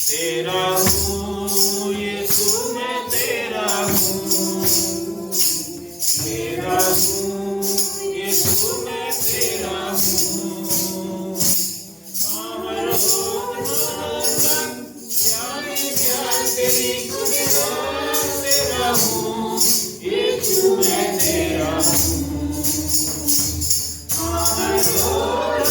तेरा हूँ यीशु मैं तेरा हूँ, तेरा हूँ यीशु मैं तेरा हूँ। हर रोज क्या तेरी कुदरत, तेरा हूँ यीशु मैं तेरा हूँ। हर रोज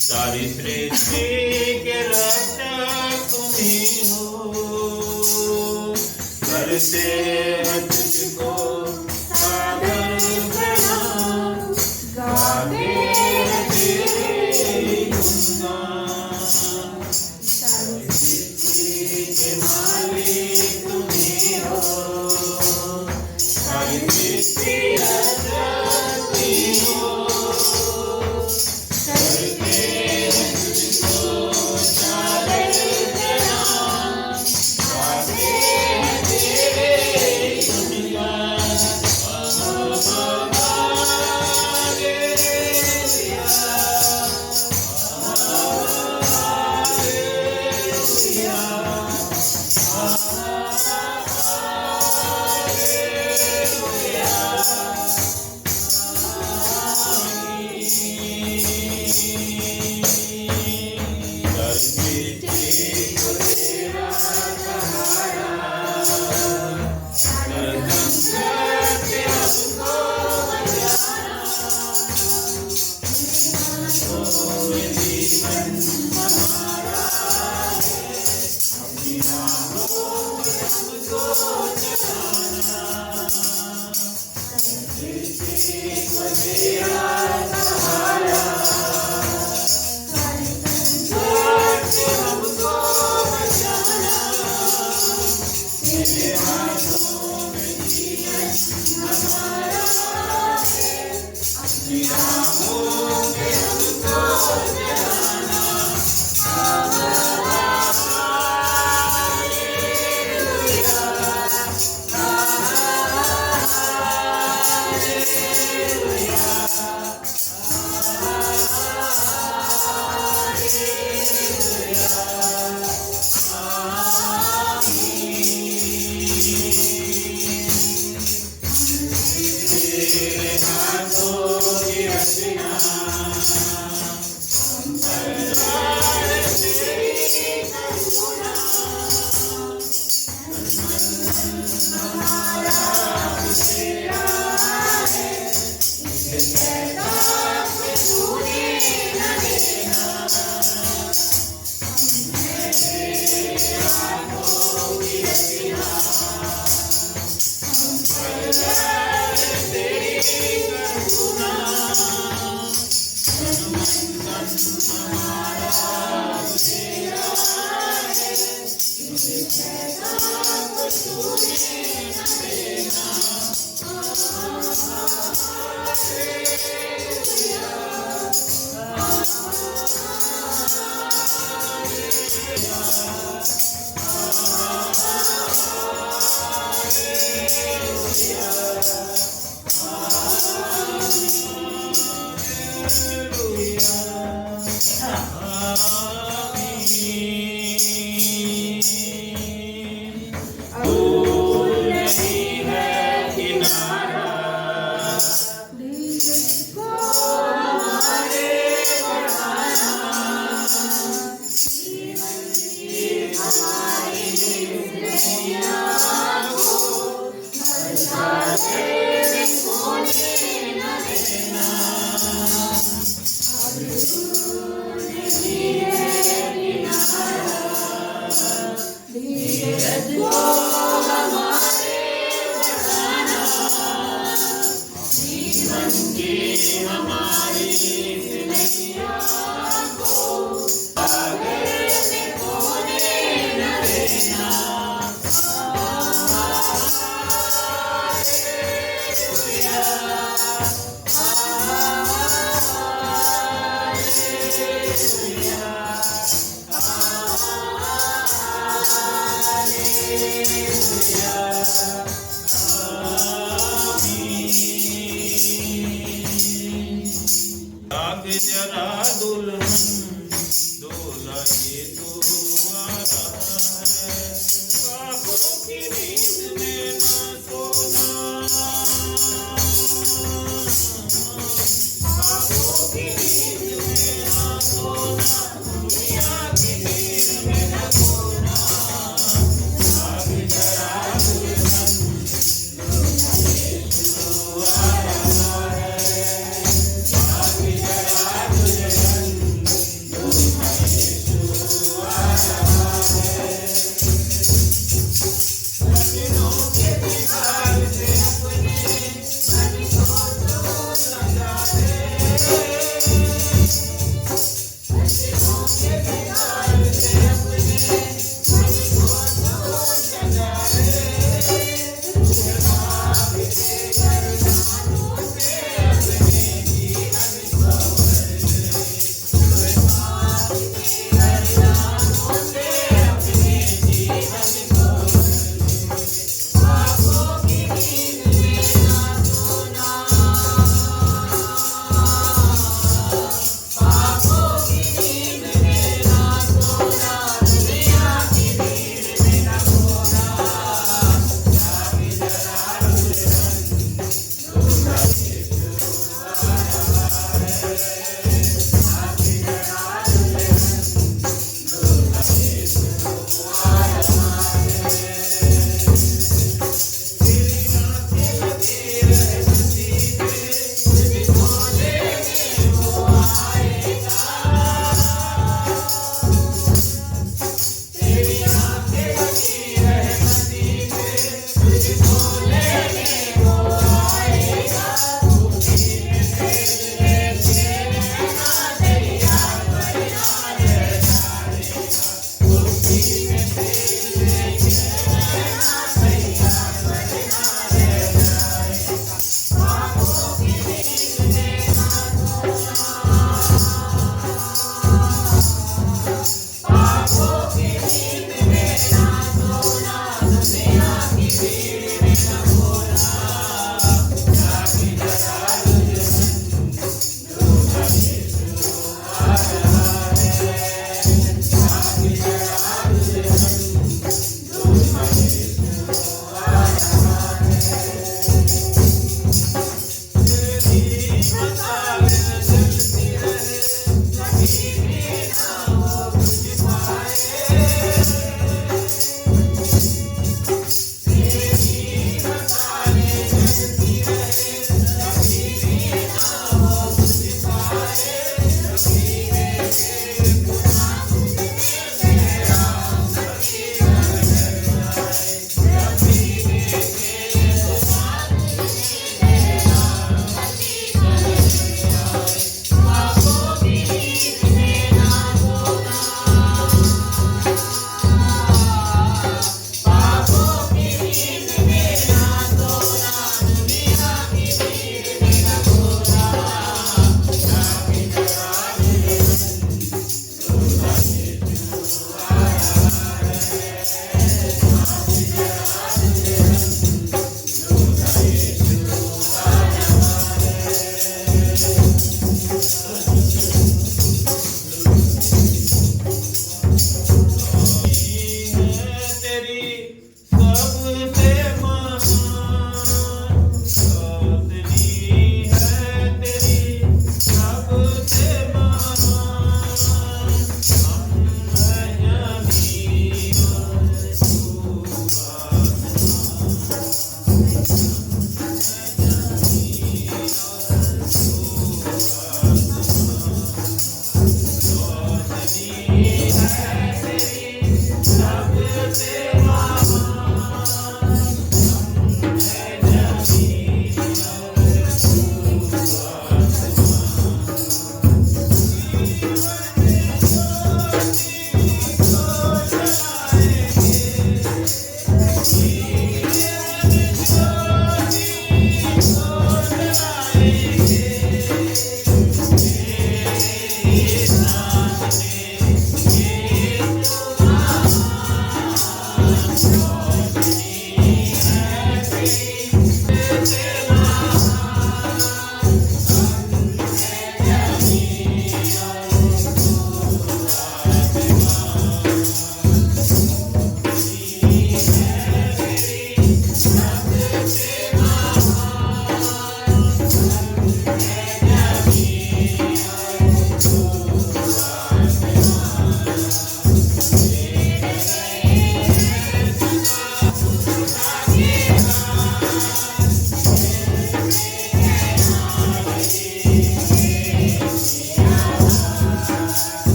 सारी सृष्टि के रक्षक तुम्ही हो, करते हैं तुझको सादर प्रणाम, गाते हैं तेरे गुणगान। सारी सृष्टि के मालिक तुम्ही हो, सारी सृष्टि रक्षक तुम्ही हो, जाग जरा दुल्हन दूल्हा ये तो आ रहा है, ख्वाबों की नींद में न सोना, ख्वाबों की नींद में न सोना, दुनिया की भीड़ में न खोना। जाग जरा दुल्हन यीशु आ रहा है, जाग जरा दुल्हन यीशु आ रहा है। सपनों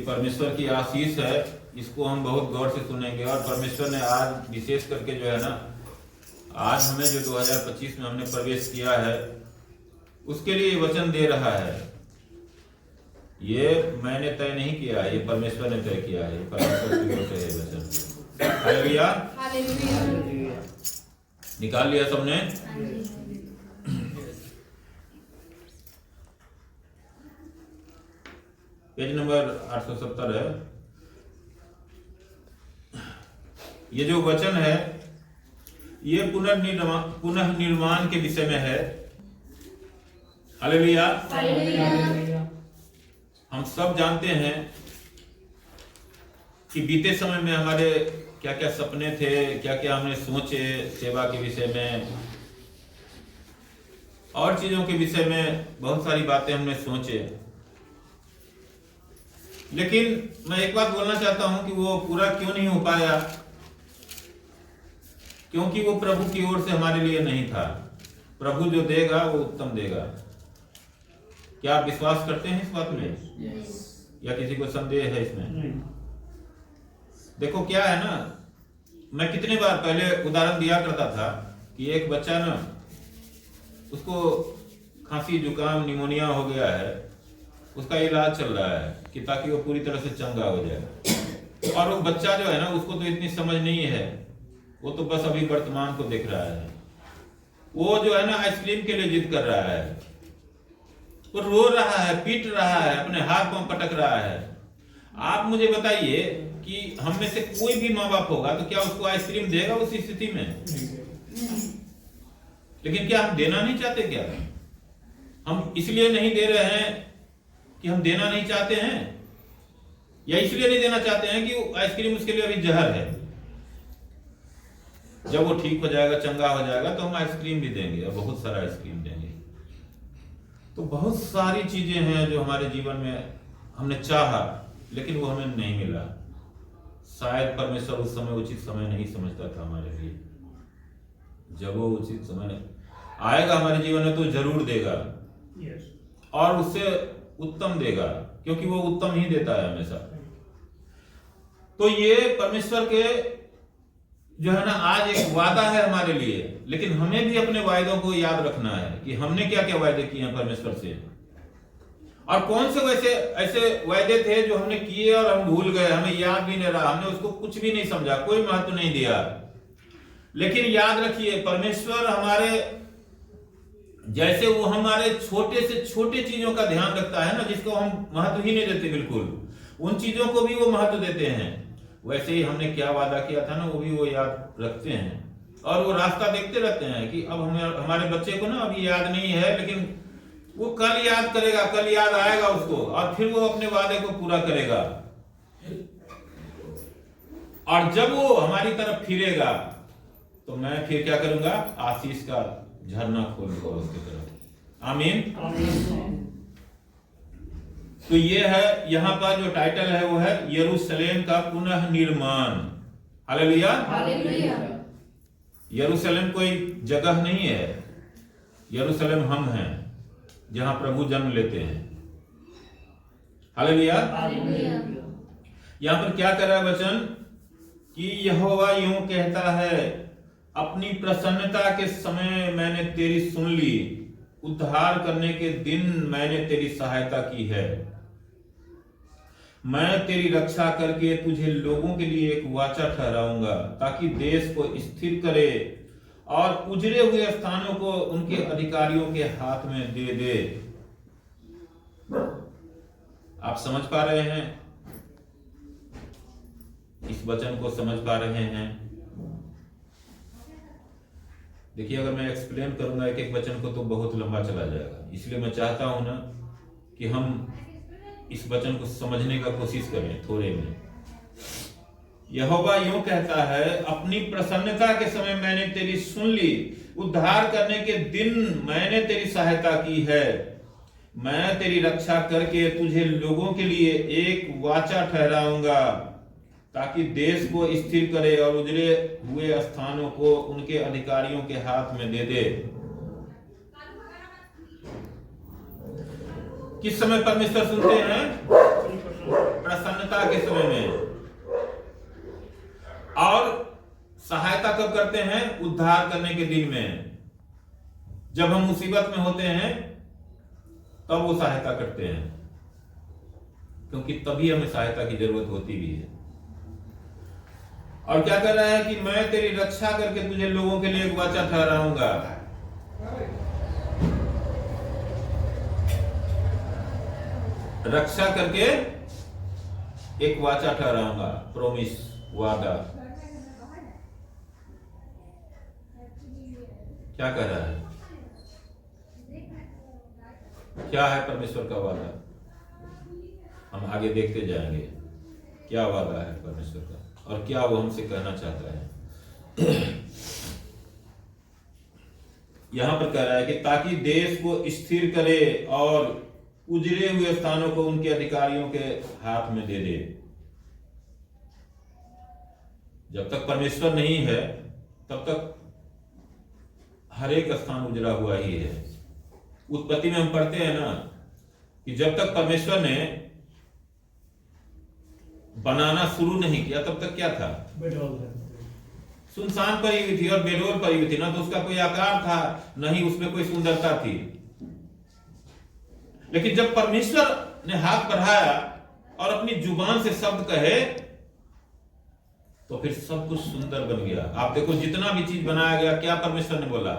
परमेश्वर की आशीष है, इसको हम बहुत गौर से सुनेंगे। और परमेश्वर ने आज विशेष करके जो है ना, आज हमें जो 2025 में हमने प्रवेश किया है उसके लिए वचन दे रहा है। ये मैंने तय नहीं किया, ये परमेश्वर ने तय किया है, परमेश्वर की ओर से है वचन। Hallelujah, hallelujah. निकाल लिया सबने? पेज नंबर 870 है। ये जो वचन है ये पुनर्निर्माण के विषय में है। हालेलुया। हम सब जानते हैं कि बीते समय में हमारे क्या क्या सपने थे, क्या क्या हमने सोचे सेवा के विषय में और चीजों के विषय में, बहुत सारी बातें हमने सोचे। लेकिन मैं एक बात बोलना चाहता हूं कि वो पूरा क्यों नहीं हो पाया, क्योंकि वो प्रभु की ओर से हमारे लिए नहीं था। प्रभु जो देगा वो उत्तम देगा। क्या आप विश्वास करते हैं इस बात में? या किसी को संदेह है इसमें? देखो क्या है ना, मैं कितने बार पहले उदाहरण दिया करता था कि एक बच्चा ना, उसको खांसी जुकाम निमोनिया हो गया है, उसका इलाज चल रहा है कि ताकि वो पूरी तरह से चंगा हो जाए। और वो बच्चा जो है ना, उसको तो इतनी समझ नहीं है, वो तो बस अभी वर्तमान को देख रहा है। वो जो है ना आइसक्रीम के लिए जिद कर रहा है, वो रो रहा है, पीट रहा है, अपने हाथ पांव पटक रहा है। आप मुझे बताइए कि हम में से कोई भी माँ बाप होगा तो क्या उसको आइसक्रीम देगा उस स्थिति में? लेकिन क्या हम देना नहीं चाहते? क्या हम इसलिए नहीं दे रहे हैं कि हम देना नहीं चाहते हैं, या इसलिए नहीं देना चाहते हैं कि आइसक्रीम उसके लिए अभी जहर है? जब वो ठीक हो जाएगा, चंगा हो जाएगा, तो हम आइसक्रीम भी देंगे और बहुत सारा आइसक्रीम देंगे। तो बहुत सारी चीजें हैं जो हमारे जीवन में हमने चाहा लेकिन वो हमें नहीं मिला। शायद परमेश्वर उस समय उचित समय नहीं समझता था हमारे लिए। जब वो उचित समय आएगा हमारे जीवन में तो जरूर देगा, और उससे उत्तम देगा, क्योंकि वो उत्तम ही देता है हमेशा। तो ये परमेश्वर के जो है ना आज एक वादा है हमारे लिए, लेकिन हमें भी अपने वायदों को याद रखना है कि हमने क्या क्या वायदे किए हैं परमेश्वर से, और कौन से वैसे ऐसे वायदे थे जो हमने किए और हम भूल गए, हमें याद भी नहीं रहा, हमने उसको कुछ भी नहीं समझा, कोई महत्व नहीं दिया। लेकिन याद रखिए, परमेश्वर हमारे जैसे वो हमारे छोटे से छोटे चीजों का ध्यान रखता है ना, जिसको हम महत्व ही नहीं देते बिल्कुल, उन चीजों को भी वो महत्व देते हैं। वैसे ही हमने क्या वादा किया था ना, वो भी वो याद रखते हैं, और वो रास्ता देखते रहते हैं कि अब हमारे बच्चे को ना अभी याद नहीं है, लेकिन वो कल याद करेगा, कल याद आएगा उसको, और फिर वो अपने वादे को पूरा करेगा। और जब वो हमारी तरफ फिरेगा तो मैं फिर क्या करूंगा? आशीष का झरना खोल दूंगा उसकी तरफ। आमीन। तो ये है, यहां पर जो टाइटल है वो है यरूशलेम का पुनः निर्माण। हालेलुया। यरूशलेम कोई जगह नहीं है, यरूशलेम हम हैं जहां प्रभु जन्म लेते हैं। हालेलुया। यहां पर क्या कर रहा है वचन कि यहोवा यूं कहता है, अपनी प्रसन्नता के समय मैंने तेरी सुन ली, उद्धार करने के दिन मैंने तेरी सहायता की है। मैं तेरी रक्षा करके तुझे लोगों के लिए एक वाचा ठहराऊंगा, ताकि देश को स्थिर करे और उजड़े हुए स्थानों को उनके अधिकारियों के हाथ में दे दे। आप समझ पा रहे हैं? इस वचन को समझ पा रहे हैं? देखिए, अगर मैं एक्सप्लेन करूंगा एक एक वचन को तो बहुत लंबा चला जाएगा, इसलिए मैं चाहता हूं ना कि हम इस वचन को समझने का कोशिश करें थोड़े में। यहोवा यूं कहता है, अपनी प्रसन्नता के समय मैंने तेरी सुन ली, उद्धार करने के दिन मैंने तेरी सहायता की है। मैं तेरी रक्षा करके तुझे लोगों के लिए एक वाचा ठहराऊंगा, ताकि देश को स्थिर करे और उजड़े हुए स्थानों को उनके अधिकारियों के हाथ में दे दे। किस समय परमेश्वर सुनते हैं? प्रसन्नता कठिनता के समय में। और सहायता कब करते हैं? उद्धार करने के दिन में। जब हम मुसीबत में होते हैं तब वो सहायता करते हैं, क्योंकि तभी हमें सहायता की जरूरत होती भी है। और क्या कर रहा है कि मैं तेरी रक्षा करके तुझे लोगों के लिए एक वाचा ठहराऊंगा। रक्षा करके एक वाचा ठहराऊंगा, प्रोमिस, वादा। क्या कर रहा है? क्या है परमेश्वर का वादा? हम आगे देखते जाएंगे क्या वादा है परमेश्वर का और क्या वो हमसे कहना चाहता है। यहां पर कह रहा है कि ताकि देश को स्थिर करे और उजड़े हुए स्थानों को उनके अधिकारियों के हाथ में दे दे। जब तक परमेश्वर नहीं है तब तक हर एक स्थान उजड़ा हुआ ही है। उत्पत्ति में हम पढ़ते हैं ना कि जब तक परमेश्वर ने बनाना शुरू नहीं किया तब तक क्या था? सुनसान पड़ी हुई थी और बेडोल पड़ी हुई थी ना, तो उसका कोई आकार था, नहीं उसमें कोई सुंदरता थी। लेकिन जब परमेश्वर ने हाथ बढ़ाया और अपनी जुबान से शब्द कहे तो फिर सब कुछ सुंदर बन गया। आप देखो जितना भी चीज बनाया गया, क्या परमेश्वर ने बोला?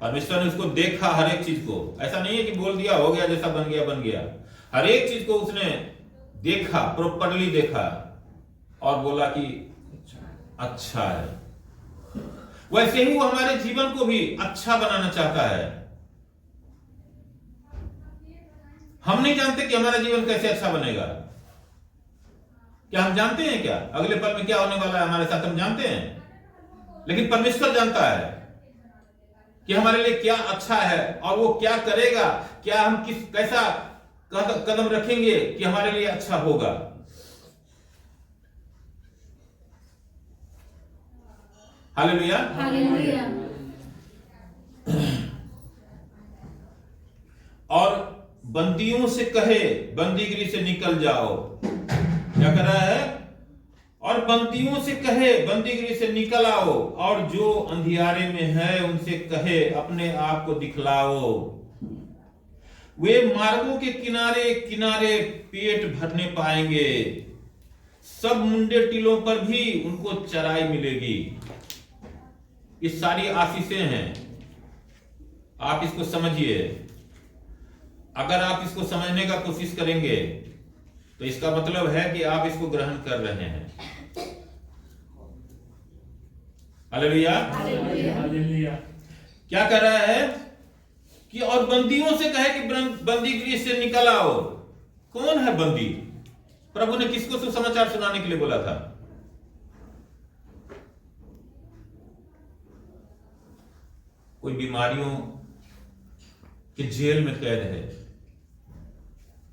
परमेश्वर ने उसको देखा, हर एक चीज को। ऐसा नहीं है कि बोल दिया हो गया, जैसा बन गया बन गया। हर एक चीज को उसने देखा, प्रॉपरली देखा और बोला कि अच्छा है। वैसे ही वो हमारे जीवन को भी अच्छा बनाना चाहता है। हम नहीं जानते कि हमारा जीवन कैसे अच्छा बनेगा। क्या हम जानते हैं क्या अगले पल में क्या होने वाला है हमारे साथ? हम जानते हैं, लेकिन परमेश्वर जानता है कि हमारे लिए क्या अच्छा है और वो क्या करेगा, क्या हम कैसा कदम रखेंगे कि हमारे लिए अच्छा होगा। हालेलुया। हालेलुया। और बंदियों से कहे, बंदीगिरी से निकल जाओ। क्या कर रहा है? और बंदियों से कहे, बंदीगिरी से निकल आओ, और जो अंधियारे में है उनसे कहे अपने आप को दिखलाओ। वे मार्गों के किनारे किनारे पेट भरने पाएंगे, सब मुंडे टीलों पर भी उनको चराई मिलेगी। ये सारी आशीषें हैं, आप इसको समझिए। अगर आप इसको समझने का कोशिश करेंगे तो इसका मतलब है कि आप इसको ग्रहण कर रहे हैं। हालेलुया। हालेलुया। क्या कर रहा है कि और बंदियों से कहे कि बंदीगृह से निकल आओ। कौन है बंदी? प्रभु ने किसको सुसमाचार सुनाने के लिए बोला था? कोई बीमारियों के जेल में कैद है,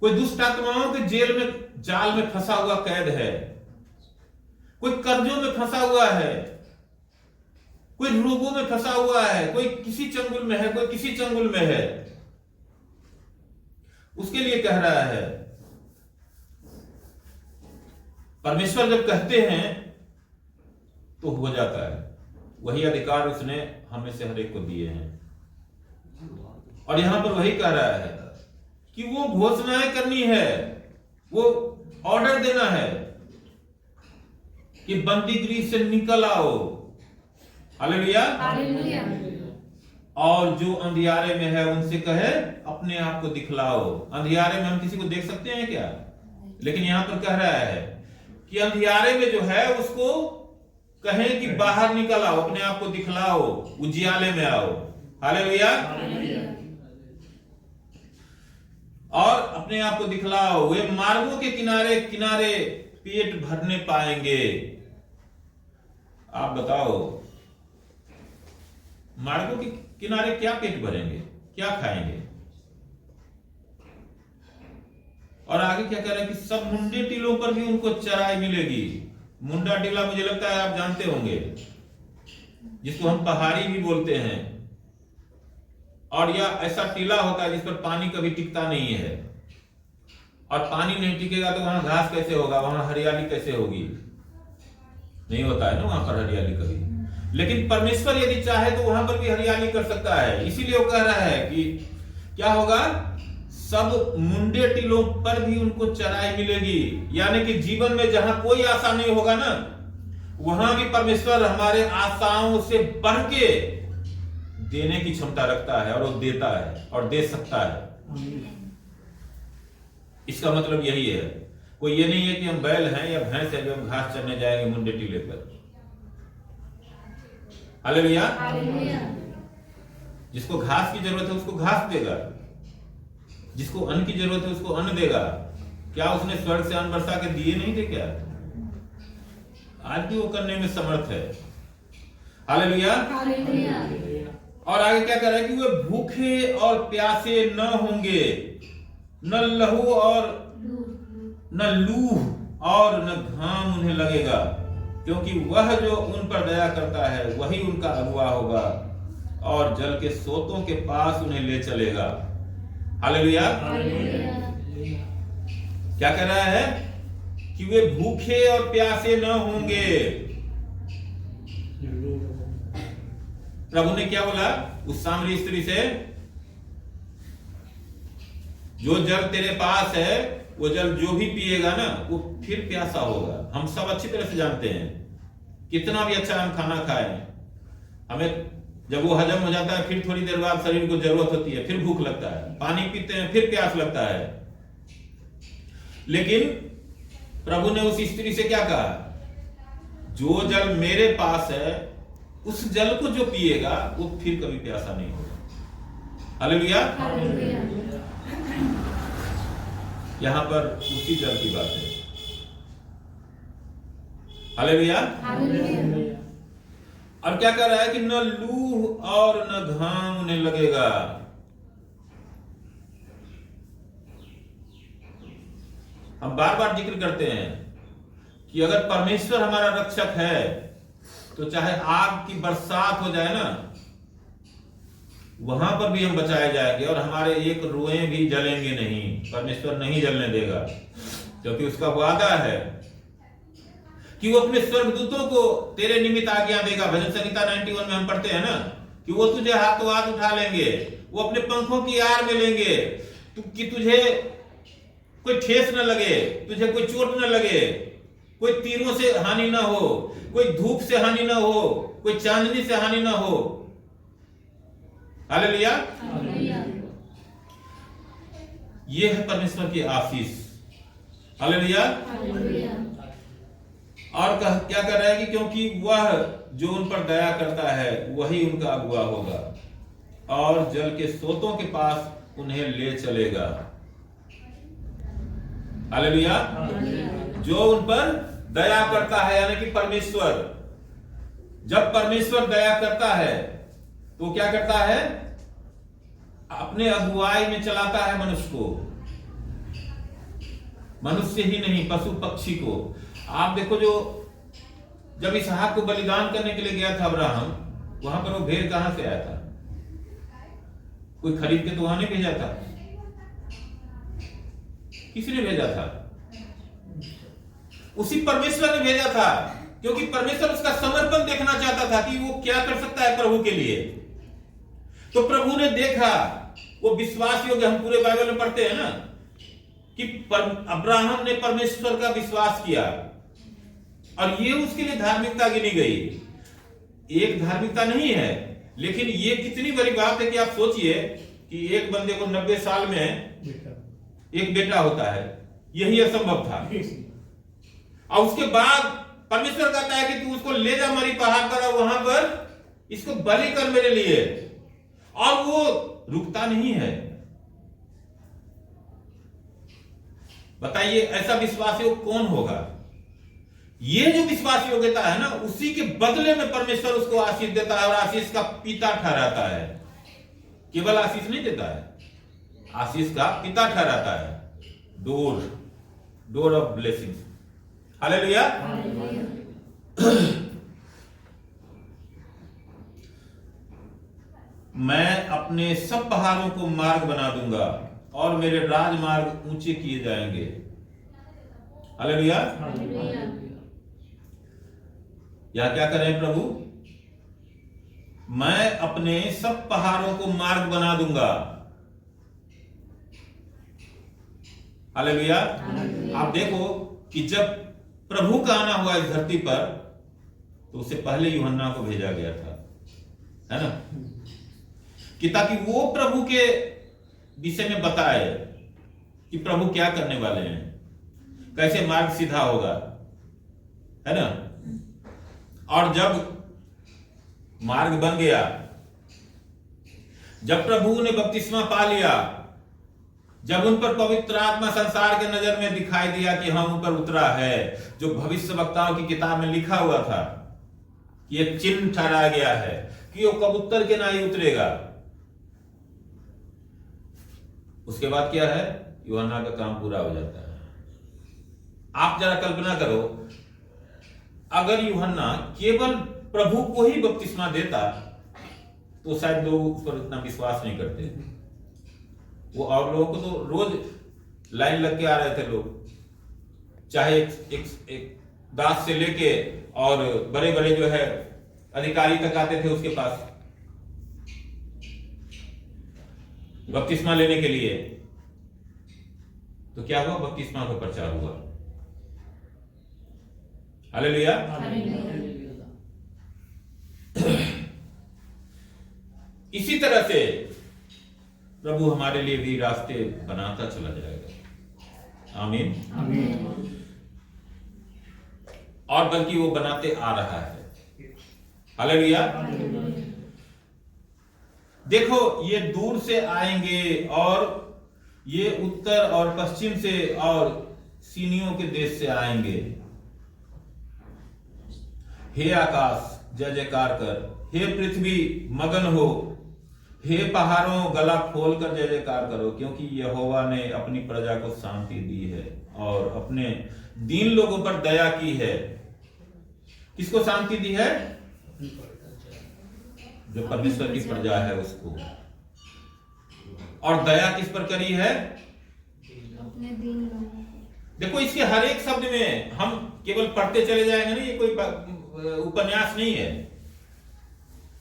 कोई दुष्ट आत्माओं के जेल में जाल में फंसा हुआ कैद है, कोई कर्जों में फंसा हुआ है, कोई रोगों में फंसा हुआ है, कोई किसी चंगुल में है, कोई किसी चंगुल में है। उसके लिए कह रहा है। परमेश्वर जब कहते हैं तो हो जाता है। वही अधिकार उसने हमें से हर एक को दिए हैं। और यहां पर वही कह रहा है कि वो घोषणाएं करनी है, वो ऑर्डर देना है कि बंदीगृह से निकल आओ। हालेलुया। हालेलुया। और जो अंधियारे में है उनसे कहे अपने आप को दिखलाओ। अंधियारे में हम किसी को देख सकते हैं क्या? लेकिन यहां पर कह रहा है कि अंधियारे में जो है उसको कहें कि बाहर निकल आओ, अपने आप को दिखलाओ, उजियाले में आओ। हालेलुया। और अपने आप को दिखलाओ। वे मार्गों के किनारे किनारे पेट भरने पाएंगे। आप बताओ, मार्गों के किनारे क्या पेट भरेंगे, क्या खाएंगे? और आगे क्या कह रहा है कि सब मुंडे टीलों पर भी उनको चराई मिलेगी। मुंडा टीला मुझे लगता है आप जानते होंगे, जिसको हम पहाड़ी भी बोलते हैं। और यह ऐसा टीला होता है जिस पर पानी कभी टिकता नहीं है, और पानी नहीं टिकेगा तो वहां घास कैसे होगा, वहां हरियाली कैसे होगी? नहीं होता है ना वहां पर हरियाली कभी। लेकिन परमेश्वर यदि चाहे तो वहां पर भी हरियाली कर सकता है। इसीलिए वो कह रहा है कि क्या होगा, सब मुंडे टीलों पर भी उनको चराई मिलेगी। यानी कि जीवन में जहां कोई आशा नहीं होगा ना, वहां भी परमेश्वर हमारे आशाओं से बढ़ के देने की क्षमता रखता है, और वो देता है और दे सकता है। इसका मतलब यही है। कोई ये नहीं है कि हम बैल हैं या भैंस है जो हम घास चरने जाएंगे मुंडे टीले पर। हालेलुया। जिसको घास की जरूरत है उसको घास देगा, जिसको अन्न की जरूरत है उसको अन्न देगा। क्या उसने स्वर्ग से अन्न बरसा के दिए नहीं थे क्या? आज भी वो करने में समर्थ है। हालेलुया। और आगे क्या कह रहा है कि वे भूखे और प्यासे न होंगे, न लहू और न लूह और न घाम उन्हें लगेगा, क्योंकि वह जो उन पर दया करता है वही उनका अगुआ होगा और जल के सोतों के पास उन्हें ले चलेगा। हालेलुया। क्या कह रहा है कि वे भूखे और प्यासे न होंगे। प्रभु ने क्या बोला उस सामरी स्त्री से? जो जल तेरे पास है वो जल जो भी पिएगा ना वो फिर प्यासा होगा। हम सब अच्छी तरह से जानते हैं, कितना भी अच्छा हम खाना खाएं, हमें जब वो हजम हो जाता है फिर थोड़ी देर बाद शरीर को जरूरत होती है, फिर भूख लगता है, पानी पीते हैं फिर प्यास लगता है। लेकिन प्रभु ने उस स्त्री से क्या कहा? जो जल मेरे पास है उस जल को जो पिएगा वो फिर कभी प्यासा नहीं होगा। हालेलुया। यहां पर उसी जल की बात है। हालेलुया। और क्या कर रहा है कि न लूह और न घाम उन्हें लगेगा। हम बार बार जिक्र करते हैं कि अगर परमेश्वर हमारा रक्षक है तो चाहे आग की बरसात हो जाए ना, वहां पर भी हम बचाए जाएंगे और हमारे एक रुएं भी जलेंगे नहीं। परमेश्वर नहीं जलने देगा, क्योंकि उसका वादा है कि वो अपने स्वर्गदूतों को तेरे निमित्त आज्ञा देगा। भजन संहिता 91 में हम पढ़ते हैं ना कि वो तुझे हाथों हाथ उठा लेंगे, वो अपने पंखों की आड़ में लेंगे कि तुझे कोई ठेस न लगे, तुझे कोई चोट न लगे, कोई तीरों से हानि ना हो, कोई धूप से हानि ना हो, कोई चांदनी से हानि ना हो। हालेलुया। ये है परमेश्वर की आशीष। हालेलुया। और क्या कर रहा है कि क्योंकि वह जो उन पर दया करता है वही उनका अगुआ होगा और जल के सोतों के पास उन्हें ले चलेगा। हालेलुया। जो उन पर दया करता है, यानी कि परमेश्वर, जब परमेश्वर दया करता है तो क्या करता है? अपने अगुवाई में चलाता है मनुष्य को, मनुष्य ही नहीं पशु पक्षी को। आप देखो, जो जब इसहाक को बलिदान करने के लिए गया था अब्राहम, वहां पर वो भेड़ कहां से आया था? कोई खरीद के तो वहां नहीं भेजा था, किसने भेजा था? उसी परमेश्वर ने भेजा था, क्योंकि परमेश्वर उसका समर्पण देखना चाहता था कि वो क्या कर सकता है प्रभु के लिए। तो प्रभु ने देखा, वो विश्वास योग्य, हम पूरे बाइबल में पढ़ते हैं ना कि अब्राहम ने परमेश्वर का विश्वास किया और ये उसके लिए धार्मिकता गिनी गई। एक धार्मिकता नहीं है, लेकिन ये कितनी बड़ी बात है कि आप सोचिए कि एक बंदे को 90 साल में एक बेटा होता है, यही असंभव था। और उसके बाद परमेश्वर कहता है कि तू उसको ले जा मरी पहाड़ पर और वहां पर इसको बलि कर मेरे लिए, और वो रुकता नहीं है। बताइए ऐसा विश्वास योग कौन होगा? ये जो विश्वास योग्यता है ना, उसी के बदले में परमेश्वर उसको आशीष देता है और आशीष का पिता ठहराता है। केवल आशीष नहीं देता है, आशीष का पिता ठहराता है। Door of blessings. हालेलुया। मैं अपने सब पहाड़ों को मार्ग बना दूंगा और मेरे राजमार्ग ऊंचे किए जाएंगे। हालेलुया। हालेलुया। या क्या करें प्रभु? मैं अपने सब पहाड़ों को मार्ग बना दूंगा। हालेलुया। आप देखो कि जब प्रभु का आना हुआ इस धरती पर तो उससे पहले यूहन्ना को भेजा गया था, है ना, कि ताकि वो प्रभु के विषय में बताए कि प्रभु क्या करने वाले हैं, कैसे मार्ग सीधा होगा, है ना। और जब मार्ग बन गया, जब प्रभु ने बपतिस्मा पा लिया, जब उन पर पवित्र आत्मा संसार के नजर में दिखाई दिया कि हम ऊपर उतरा है, जो भविष्य वक्ताओं की किताब में लिखा हुआ था कि एक चिन्ह ठहराया गया है कि वो कबूतर के ना ही उतरेगा, उसके बाद क्या है? यूहन्ना का काम पूरा हो जाता है। आप जरा कल्पना करो, अगर यूहन्ना केवल प्रभु को ही बपतिस्मा देता तो शायद लोग उस पर इतना विश्वास नहीं करते। वो और लोगों को तो रोज लाइन लग के आ रहे थे लोग, चाहे एक दास से लेके और बड़े बड़े जो है अधिकारी तक आते थे उसके पास बपतिस्मा लेने के लिए। तो क्या हुआ? बपतिस्मा का प्रचार हुआ। हालेलुया। इसी तरह से प्रभु हमारे लिए भी रास्ते बनाता चला जाएगा। आमीन। और बल्कि वो बनाते आ रहा है। हालेलुया। देखो, ये दूर से आएंगे और ये उत्तर और पश्चिम से और सीनियों के देश से आएंगे। हे आकाश जय जयकार कर, हे पृथ्वी मगन हो, हे पहाड़ों गला खोल कर जय जयकार करो, क्योंकि यहोवा ने अपनी प्रजा को शांति दी है और अपने दीन लोगों पर दया की है। किसको शांति दी है? जो परमेश्वर की प्रजा है उसको। और दया किस पर करी है? अपने दीन लोगों। देखो, इसके हर एक शब्द में हम केवल पढ़ते चले जाएंगे नहीं, ये कोई उपन्यास नहीं है,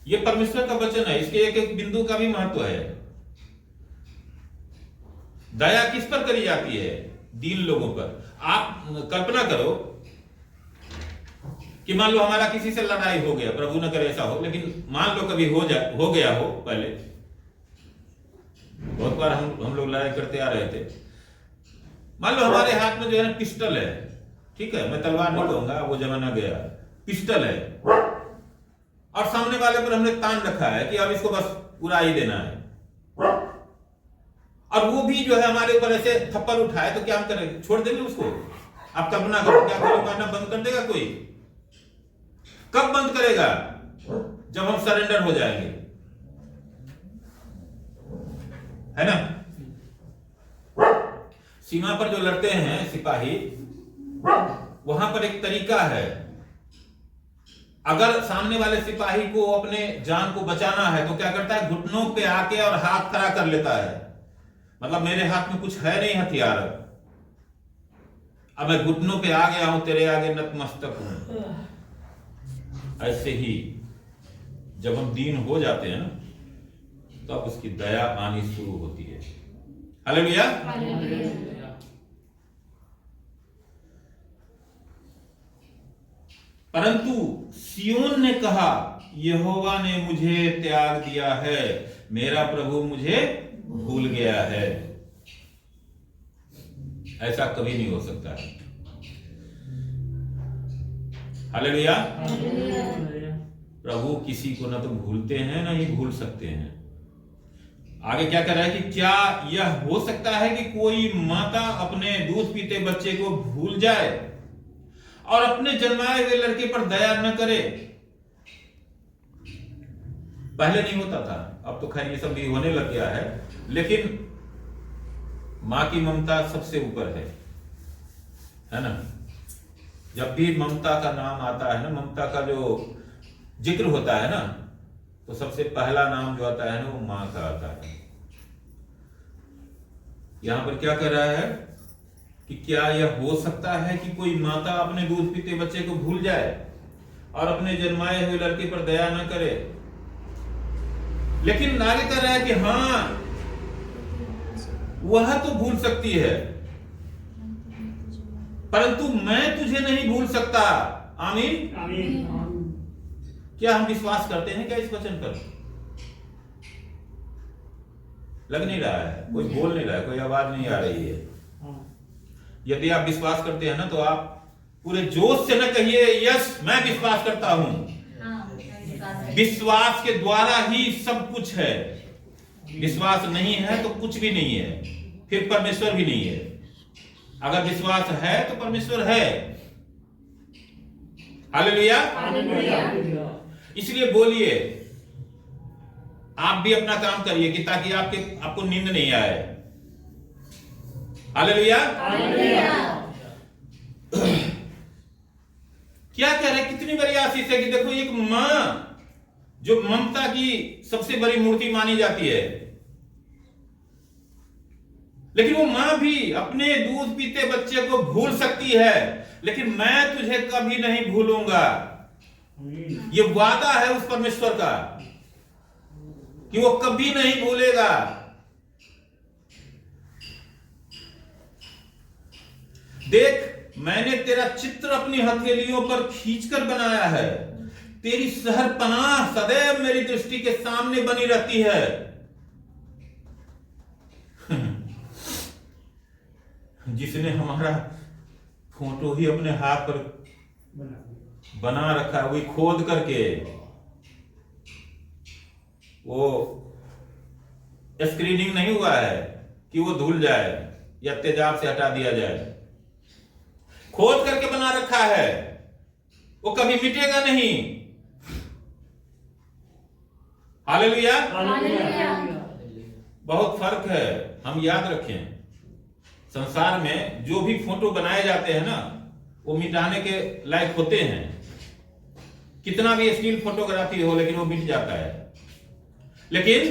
ये परमेश्वर का वचन है। इसके एक एक बिंदु का भी महत्व है। दया किस पर करी जाती है? दीन लोगों पर। आप कल्पना करो कि मान लो हमारा किसी से लड़ाई हो गया, प्रभु न करे ऐसा हो, लेकिन मान लो कभी हो गया हो। पहले बहुत बार हम लोग लड़ाई करते आ रहे थे। मान लो हमारे हाथ में जो है पिस्टल है, ठीक है, मैं तलवार नहीं कहूंगा, वो जमाना गया, पिस्टल है, और सामने वाले पर हमने तान रखा है कि अब इसको बस उड़ा ही देना है, और वो भी जो है हमारे ऊपर ऐसे थप्पड़ उठाए, तो क्या हम करेंगे? छोड़ देंगे उसको? आप कल्पना करो, क्या गोली मारना बंद कर देगा कोई? कब बंद करेगा? जब हम सरेंडर हो जाएंगे, है ना। सीमा पर जो लड़ते हैं सिपाही, वहां पर एक तरीका है। अगर सामने वाले सिपाही को अपने जान को बचाना है तो क्या करता है? घुटनों पे आके और हाथ खड़ा कर लेता है। मतलब मेरे हाथ में कुछ है नहीं हथियार, अब मैं घुटनों पे आ गया हूं, तेरे आगे नतमस्तक हूं। ऐसे ही जब हम दीन हो जाते हैं ना, तब तो उसकी दया आनी शुरू होती है। हालेलुया। परंतु सियोन ने कहा, यहोवा ने मुझे त्याग दिया है, मेरा प्रभु मुझे भूल गया है। ऐसा कभी नहीं हो सकता है। हालेलुया। प्रभु किसी को न तो भूलते हैं न ही भूल सकते हैं। आगे क्या कर रहा है कि क्या यह हो सकता है कि कोई माता अपने दूध पीते बच्चे को भूल जाए और अपने जन्माए हुए लड़के पर दया न करे? पहले नहीं होता था, अब तो खैर ये सब भी होने लग गया है, लेकिन मां की ममता सबसे ऊपर है ना। जब भी ममता का नाम आता है ना, ममता का जो जिक्र होता है ना, तो सबसे पहला नाम जो आता है ना, वो मां का आता है। यहां पर क्या कह रहा है कि क्या यह हो सकता है कि कोई माता अपने दूध पीते बच्चे को भूल जाए और अपने जन्माए हुए लड़के पर दया न करे। लेकिन आगे कह रहा है कि हाँ, वह तो भूल सकती है, परंतु मैं तुझे नहीं भूल सकता। आमीन। आमीन। क्या हम विश्वास करते हैं क्या इस वचन पर? लग नहीं रहा है, कोई बोल नहीं रहा है, कोई आवाज नहीं आ रही है। यदि आप विश्वास करते हैं ना, तो आप पूरे जोश से न कहिए यस मैं विश्वास करता हूं। विश्वास के द्वारा ही सब कुछ है। विश्वास नहीं है तो कुछ भी नहीं है, फिर परमेश्वर भी नहीं है। अगर विश्वास है तो परमेश्वर है। हालेलुया। इसलिए बोलिए, आप भी अपना काम करिए कि ताकि आपको नींद नहीं आए। हालेलुया। क्या कह रहे, कितनी बड़ी आशीष है कि देखो एक मां जो ममता की सबसे बड़ी मूर्ति मानी जाती है, लेकिन वो मां भी अपने दूध पीते बच्चे को भूल सकती है, लेकिन मैं तुझे कभी नहीं भूलूंगा। ये वादा है उस परमेश्वर का कि वो कभी नहीं भूलेगा। देख, मैंने तेरा चित्र अपनी हथेलियों पर खींचकर बनाया है। तेरी सहरपनाह सदैव मेरी दृष्टि के सामने बनी रहती है। जिसने हमारा फोटो ही अपने हाथ पर बना रखा है, वही खोद करके वो स्क्रीनिंग नहीं हुआ है कि वो धुल जाए या तेजाब से हटा दिया जाए। खोद करके बना रखा है, वो कभी मिटेगा नहीं। हालेलुया। बहुत फर्क है, हम याद रखें। संसार में जो भी फोटो बनाए जाते हैं ना, वो मिटाने के लायक होते हैं। कितना भी स्टिल फोटोग्राफी हो, लेकिन वो मिट जाता है। लेकिन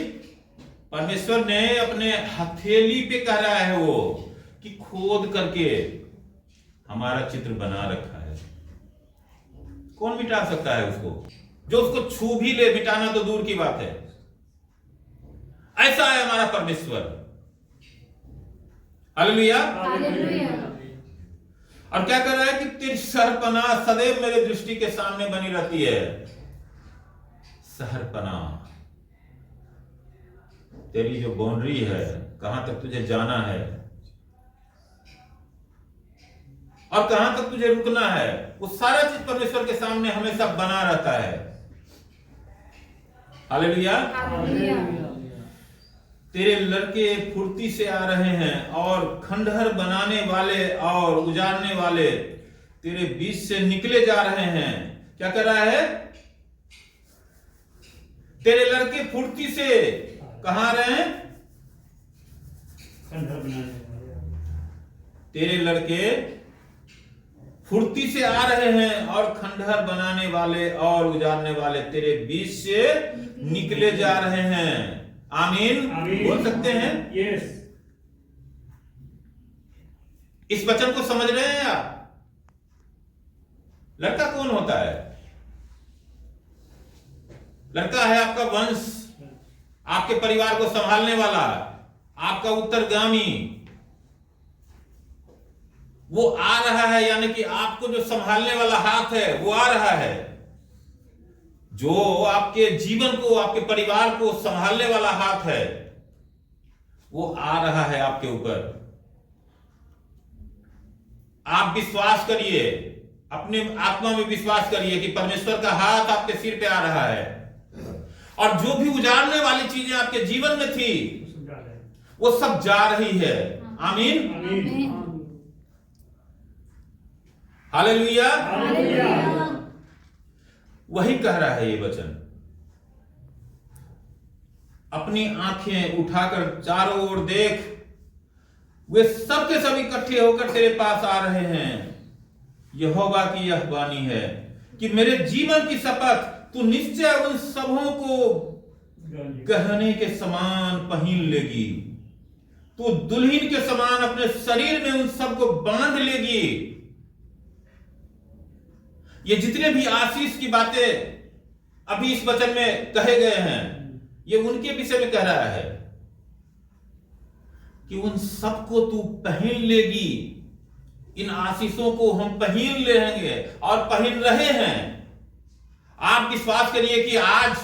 परमेश्वर ने अपने हथेली पे कह रहा है वो कि खोद करके हमारा चित्र बना रखा है। कौन मिटा सकता है उसको? जो उसको छू भी ले, मिटाना तो दूर की बात है। ऐसा है हमारा परमेश्वर। हालेलुया। और क्या कर रहा है कि तेरी सहरपनाह सदैव मेरे दृष्टि के सामने बनी रहती है। सहरपनाह, तेरी जो बाउंड्री है, कहां तक तुझे जाना है और कहां तक तुझे रुकना है, वो सारा चीज परमेश्वर के सामने हमेशा बना रहता है। हालेलुया। तेरे लड़के फुर्ती से आ रहे हैं और खंडहर बनाने वाले और उजाड़ने वाले तेरे बीच से निकले जा रहे हैं। क्या कर रहा है? तेरे लड़के फुर्ती से कहां आ रहे हैं? तेरे लड़के फुर्ती से आ रहे हैं और खंडहर बनाने वाले और उजाड़ने वाले तेरे बीच से निकले जा रहे हैं। आमीन, आमीन। बोल सकते हैं? यस। इस वचन को समझ रहे हैं आप? लड़का कौन होता है? लड़का है आपका वंश, आपके परिवार को संभालने वाला, आपका उत्तरगामी। वो आ रहा है, यानी कि आपको जो संभालने वाला हाथ है वो आ रहा है। जो आपके जीवन को, आपके परिवार को संभालने वाला हाथ है, वो आ रहा है आपके ऊपर। आप विश्वास करिए, अपने आत्मा में विश्वास करिए कि परमेश्वर का हाथ आपके सिर पे आ रहा है। और जो भी उजाड़ने वाली चीजें आपके जीवन में थी, वो सब जा रही है। आमीन, आमीन। हालेलुया। हालेलुया। वही कह रहा है ये वचन। अपनी आंखें उठाकर चारों ओर देख, वे सब के सब इकट्ठे होकर तेरे पास आ रहे हैं। यहोवा की यह वाणी है कि मेरे जीवन की शपथ, तू निश्चय उन सबों को गहने के समान पहन लेगी। तू दुल्हन के समान अपने शरीर में उन सबको बांध लेगी। ये जितने भी आशीष की बातें अभी इस वचन में कहे गए हैं, ये उनके विषय में कह रहा है कि उन सबको तू पहन लेगी। इन आशीषों को हम पहन लेंगे और पहन रहे हैं। आप विश्वास करिए कि आज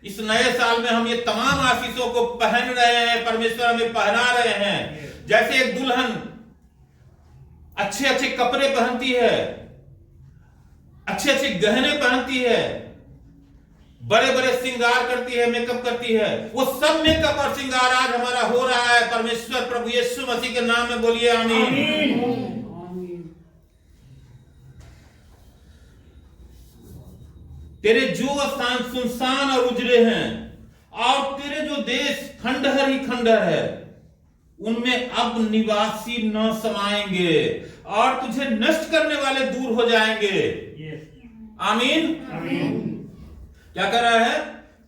इस नए साल में हम ये तमाम आशीषों को पहन रहे हैं, परमेश्वर हमें पहना रहे हैं। जैसे एक दुल्हन अच्छे अच्छे कपड़े पहनती है, अच्छे अच्छे गहने पहनती है, बड़े बड़े श्रृंगार करती है, मेकअप करती है, वो सब मेकअप और श्रृंगार आज हमारा हो रहा है परमेश्वर प्रभु यीशु मसीह के नाम में। बोलिए आमीन। तेरे जो स्थान सुनसान और उजड़े हैं और तेरे जो देश खंडहर ही खंडहर है, उनमें अब निवासी न समाएंगे और तुझे नष्ट करने वाले दूर हो जाएंगे। आमीन। क्या कर रहा है?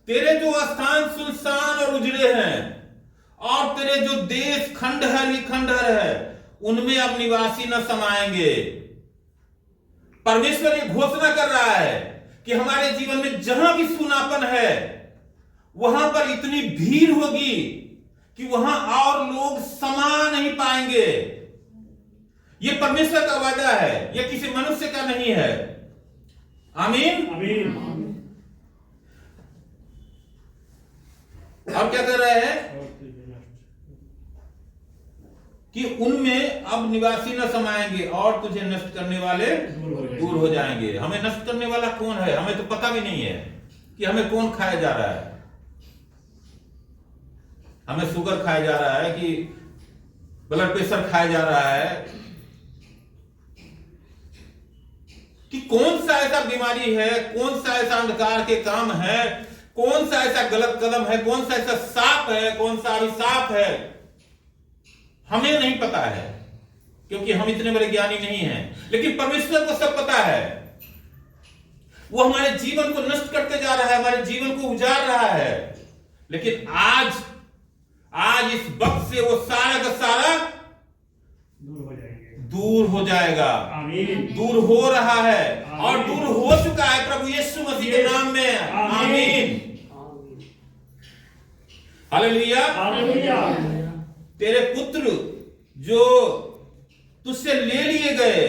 तेरे जो स्थान सुनसान और उजड़े हैं और तेरे जो देश खंडहर ही खंडहर है, उनमें अब निवासी न समाएंगे। परमेश्वर ये घोषणा कर रहा है कि हमारे जीवन में जहां भी सुनापन है, वहां पर इतनी भीड़ होगी कि वहां और लोग समा नहीं पाएंगे। यह परमेश्वर का वादा है, यह किसी मनुष्य का नहीं है। आमीन। और क्या कर रहे हैं कि उनमें अब निवासी न समाएंगे और तुझे नष्ट करने वाले दूर हो जाएंगे। हमें नष्ट करने वाला कौन है? हमें तो पता भी नहीं है कि हमें कौन खाया जा रहा है। हमें शुगर खाया जा रहा है कि ब्लड प्रेशर खाया जा रहा है कि कौन सा ऐसा बीमारी है, कौन सा ऐसा अंधकार के काम है, कौन सा ऐसा गलत कदम है, कौन सा ऐसा सांप है, कौन सा अभिशाप है, हमें नहीं पता है क्योंकि हम इतने बड़े ज्ञानी नहीं हैं। लेकिन परमेश्वर को सब पता है। वो हमारे जीवन को नष्ट करते जा रहा है, हमारे जीवन को उजाड़ रहा है। लेकिन आज इस वक्त से वो सारा का सारा दूर हो जाएगा। दूर हो रहा है और दूर हो चुका है प्रभु यीशु मसीह के नाम में। आमीन। हालेलुया। तेरे पुत्र जो तुझसे ले लिए गए,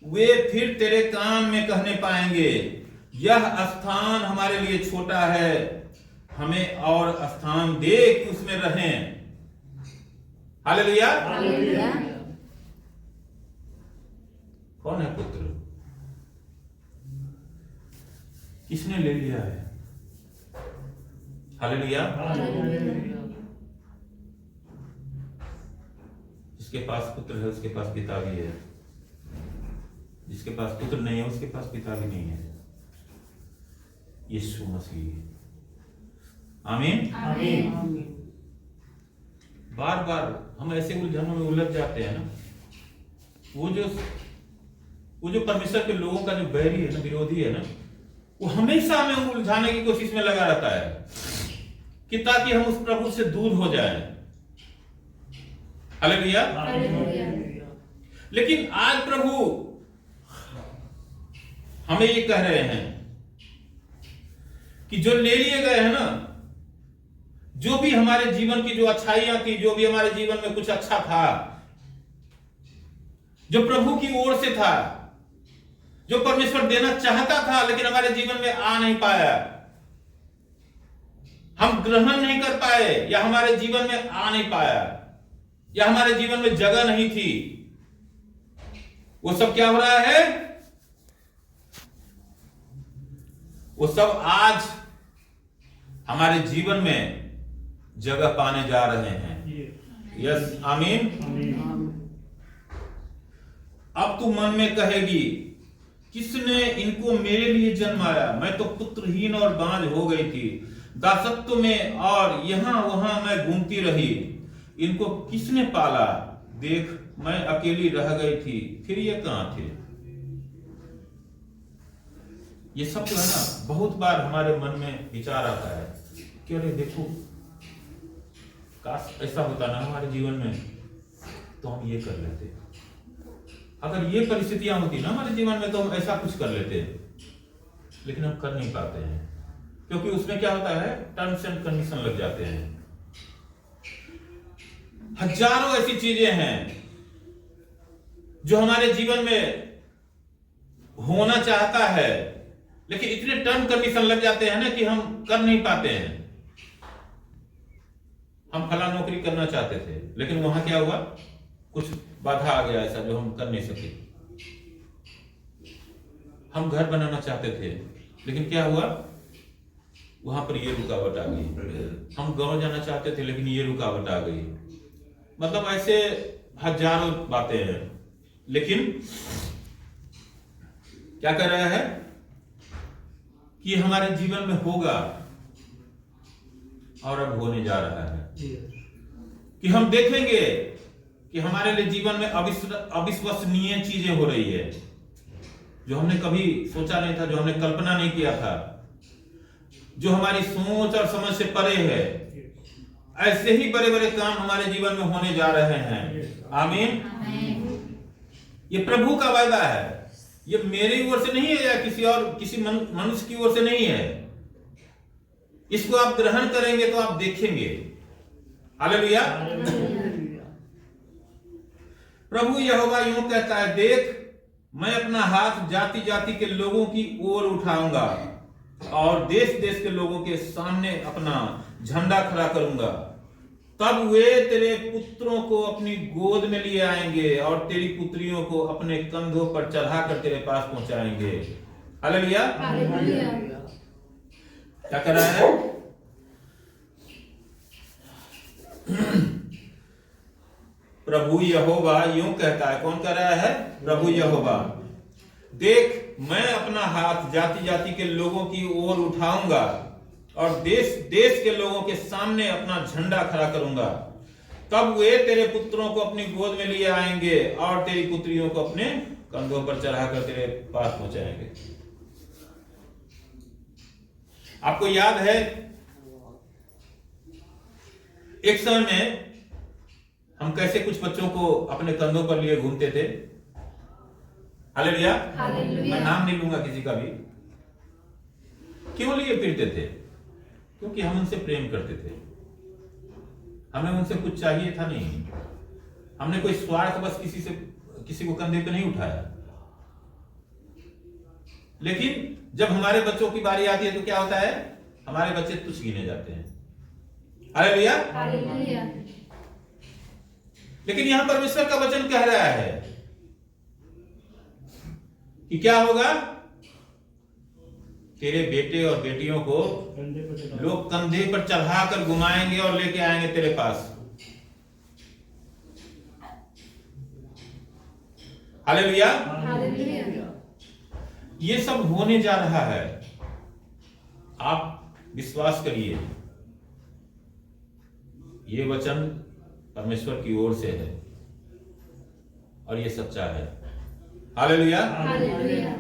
वे फिर तेरे कान में कहने पाएंगे, यह स्थान हमारे लिए छोटा है, हमें और स्थान दे कि उसमें रहें। हालेलुया। कौन है पुत्र? किसने ले लिया है? हालेलुया। जिसके पास पुत्र है उसके पास पिता भी है, जिसके पास पुत्र नहीं है उसके पास पिता भी नहीं है। यीशु मसीह। आमीन। बार बार हम ऐसे उलझनों में उलझ जाते हैं ना। वो जो परमेश्वर के लोगों का जो बैरी है ना, विरोधी है ना, वो हमेशा हमें उलझाने की कोशिश में लगा रहता है कि ताकि हम उस प्रभु से दूर हो जाएं। हालेलुया। लेकिन आज प्रभु हमें ये कह रहे हैं कि जो ले लिए गए हैं ना, जो भी हमारे जीवन की जो अच्छाइयां थी, जो भी हमारे जीवन में कुछ अच्छा था, जो प्रभु की ओर से था, जो परमेश्वर देना चाहता था लेकिन हमारे जीवन में आ नहीं पाया, हम ग्रहण नहीं कर पाए, या हमारे जीवन में आ नहीं पाया, या हमारे जीवन में जगह नहीं थी, वो सब क्या हो रहा है? वो सब आज हमारे जीवन में जगह पाने जा रहे हैं। यस। आमीन। अब तू मन में कहेगी, किसने इनको मेरे लिए जन्माया? मैं तो पुत्रहीन और बांझ हो गई थी, दासत्व में और यहां वहां मैं घूमती रही, इनको किसने पाला? देख, मैं अकेली रह गई थी, फिर ये कहां थे? ये सब जो है ना, बहुत बार हमारे मन में विचार आता है कि अरे देखो, काश ऐसा होता ना हमारे जीवन में, तो हम ये कर लेते। अगर ये परिस्थितियां होती ना हमारे जीवन में, तो हम ऐसा कुछ कर लेते, लेकिन हम कर नहीं पाते हैं, क्योंकि उसमें क्या होता है, टर्म्स एंड कंडीशन लग जाते हैं। हजारों ऐसी चीजें हैं जो हमारे जीवन में होना चाहता है, लेकिन इतने टर्म कंडीशन लग जाते हैं ना कि हम कर नहीं पाते हैं। हम फला नौकरी करना चाहते थे, लेकिन वहां क्या हुआ, कुछ बाधा आ गया ऐसा जो हम कर नहीं सके। हम घर बनाना चाहते थे, लेकिन क्या हुआ, वहां पर ये रुकावट आ गई। हम गांव जाना चाहते थे, लेकिन ये रुकावट आ गई। मतलब ऐसे हजारों बातें हैं, लेकिन क्या कर रहा है कि हमारे जीवन में होगा, और अब होने जा रहा है कि हम देखेंगे कि हमारे लिए जीवन में अविश्वसनीय चीजें हो रही है, जो हमने कभी सोचा नहीं था, जो हमने कल्पना नहीं किया था, जो हमारी सोच और समझ से परे है। ऐसे ही बड़े बड़े काम हमारे जीवन में होने जा रहे हैं। आमीन। ये प्रभु का वायदा है, ये मेरी ओर से नहीं है या किसी मनुष्य की ओर से नहीं है। इसको आप ग्रहण करेंगे तो आप देखेंगे। हालेलुया। प्रभु यहोवा यूं कहता है, देख मैं अपना हाथ जाति जाति के लोगों की ओर उठाऊंगा और देश देश के लोगों के सामने अपना झंडा खड़ा करूंगा। तब वे तेरे पुत्रों को अपनी गोद में लिए आएंगे और तेरी पुत्रियों को अपने कंधों पर चढ़ाकर तेरे पास पहुंचाएंगे। हालेलुया। क्या कर रहा है? प्रभु यहोवा यूं कहता है। कौन कह रहा है? प्रभु यहोवा। देख मैं अपना हाथ जाति जाति के लोगों की ओर उठाऊंगा और देश देश के लोगों के सामने अपना झंडा खड़ा करूंगा। तब वे तेरे पुत्रों को अपनी गोद में लिए आएंगे और तेरी पुत्रियों को अपने कंधों पर चढ़ाकर तेरे पास पहुंचाएंगे। आपको याद है एक समय में हम कैसे कुछ बच्चों को अपने कंधों पर लिए घूमते थे? हालेलुया। मैं नाम नहीं लूंगा किसी का भी। क्यों लिए फिरते थे? क्योंकि हम उनसे प्रेम करते थे। हमें उनसे कुछ चाहिए था नहीं। हमने कोई स्वार्थ बस किसी को कंधे पे नहीं उठाया। लेकिन जब हमारे बच्चों की बारी आती है तो क्या होता है? हमारे बच्चे तुच्छ गिने जाते हैं। हालेलुया। हालेलुया। लेकिन यहां परमेश्वर का वचन कह रहा है कि क्या होगा? तेरे बेटे और बेटियों को लोग कंधे पर चढ़ाकर घुमाएंगे और लेके आएंगे तेरे पास। हालेलुया। हालेलुया। ये सब होने जा रहा है। आप विश्वास करिए, ये वचन परमेश्वर की ओर से है और ये सच्चा है। हालेलुया। हालेलुया।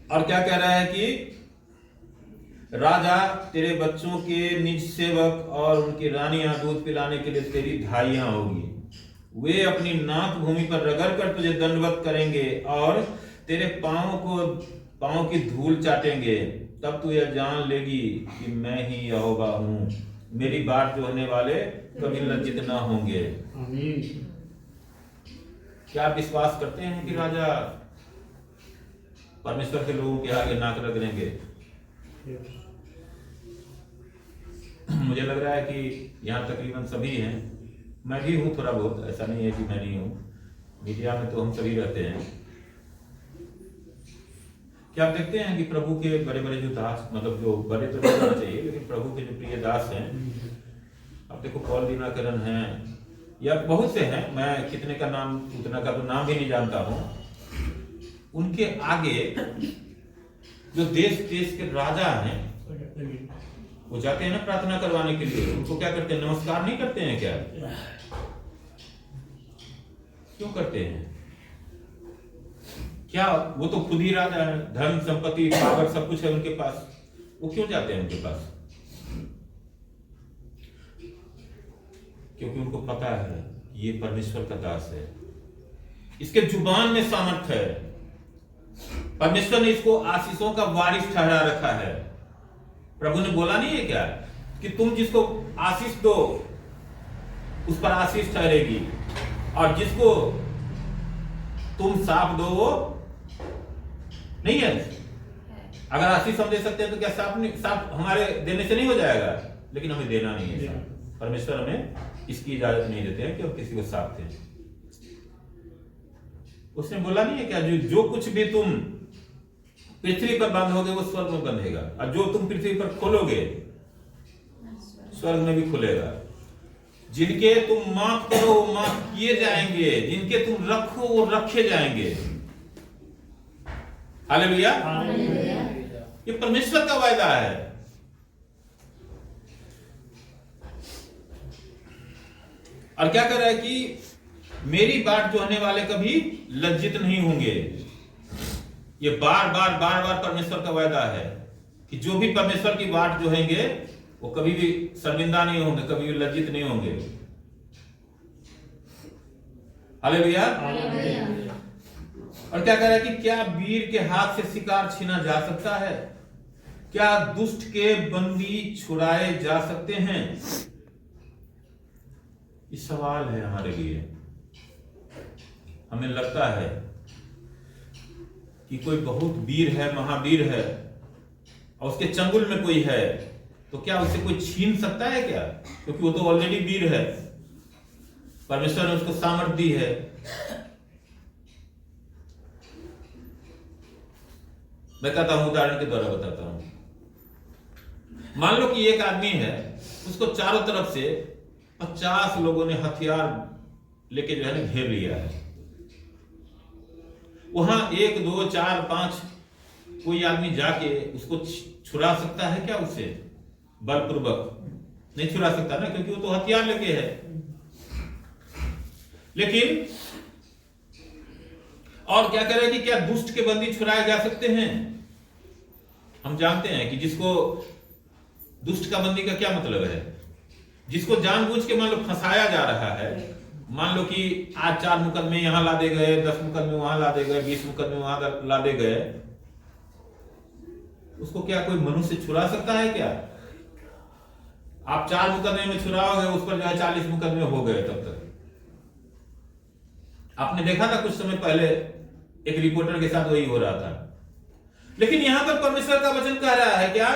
और क्या कह रहा है कि राजा तेरे बच्चों के निज सेवक और उनकी रानियां दूध पिलाने के लिए तेरी धाइयां होगी। वे अपनी नाक भूमि पर रगड़ कर तुझे दंडवत करेंगे और तेरे पांव की धूल चाटेंगे। तब तू यह जान लेगी कि मैं ही यहोवा हूं। मेरी बात जोहने वाले कभी लज्जित ना होंगे। क्या आप विश्वास करते हैं कि राजा परमेश्वर के लोगों के आगे नाक रगड़ेंगे? मुझे लग रहा है कि यहाँ तकरीबन सभी हैं। मैं भी हूँ थोड़ा बहुत, ऐसा नहीं है कि मैं नहीं हूँ। मीडिया में तो हम सभी रहते हैं। क्या आप देखते हैं कि प्रभु के बड़े बड़े जो दास, मतलब जो बड़े तो नहीं होना चाहिए, लेकिन प्रभु के जो प्रिय दास हैं, आप देखो पॉल दिनाकरन हैं या बहुत से हैं, मैं कितने का नाम उतना का तो नाम भी नहीं जानता हूँ। उनके आगे जो देश देश के राजा हैं वो जाते हैं ना प्रार्थना करवाने के लिए। उनको क्या करते हैं? नमस्कार नहीं करते हैं क्या? क्यों करते हैं? क्या वो तो खुद ही राजा है, धन संपत्ति पावर सब कुछ है उनके पास, वो क्यों जाते हैं उनके पास? क्योंकि उनको पता है ये परमेश्वर का दास है, इसके जुबान में सामर्थ्य है, परमेश्वर ने इसको आशीषों का वारिस ठहरा रखा है। प्रभु ने बोला नहीं है क्या कि तुम जिसको आशीष दो उस पर आशीष ठहरेगी, और जिसको तुम साफ दो वो नहीं है। अगर आशीष हम दे सकते हैं तो क्या साफ हमारे देने से नहीं हो जाएगा? लेकिन हमें देना नहीं है साफ। परमेश्वर हमें इसकी इजाजत नहीं देते हैं कि हम किसी को साफ दें। उसने बोला नहीं है क्या, जो कुछ भी तुम पृथ्वी पर बंधोगे वो स्वर्ग में बंधेगा, और जो तुम पृथ्वी पर खोलोगे स्वर्ग में भी खुलेगा। जिनके तुम माफ करो वो माफ किए जाएंगे, जिनके तुम रखो वो रखे जाएंगे। हालेलुया। ये परमेश्वर का वायदा है। और क्या कर रहा है कि मेरी बाट जोहने वाले कभी लज्जित नहीं होंगे। ये बार बार परमेश्वर का वायदा है कि जो भी परमेश्वर की बाट जोहेंगे वो कभी भी शर्मिंदा नहीं होंगे, कभी भी लज्जित नहीं होंगे। हालेलुया। और क्या कह रहा है कि क्या वीर के हाथ से शिकार छीना जा सकता है? क्या दुष्ट के बंदी छुड़ाए जा सकते हैं? ये सवाल है हमारे लिए। हमें लगता है कि कोई बहुत वीर है, महावीर है, और उसके चंगुल में कोई है, तो क्या उसे कोई छीन सकता है क्या? क्योंकि वो तो ऑलरेडी वीर है, परमेश्वर ने उसको सामर्थ्य दी है। मैं कहता हूं, उदाहरण के द्वारा बताता हूं। मान लो कि एक आदमी है, उसको चारों तरफ से 50 लोगों ने हथियार लेके जो है ना घेर लिया है। वहां 1 2 4 5 कोई आदमी जाके उसको छुड़ा सकता है क्या? उसे बलपूर्वक नहीं छुड़ा सकता ना, क्योंकि वो तो हथियार लेके है। लेकिन और क्या कह रहे हैं कि क्या दुष्ट के बंदी छुड़ाए जा सकते हैं? हम जानते हैं कि जिसको दुष्ट का बंदी का क्या मतलब है, जिसको जानबूझ के मान लो फंसाया जा रहा है। मान लो कि आज 4 मुकदमे यहां लादे गए, 10 मुकदमे वहां लादे गए, 20 मुकदमे वहां लादे गए, उसको क्या कोई मनुष्य छुड़ा सकता है क्या? आप 4 मुकदमे में छुड़ाओगे, उस पर जो है 40 मुकदमे हो गए। तब तक आपने देखा था कुछ समय पहले एक रिपोर्टर के साथ वही हो रहा था। लेकिन यहां पर परमेश्वर का वचन कह रहा है क्या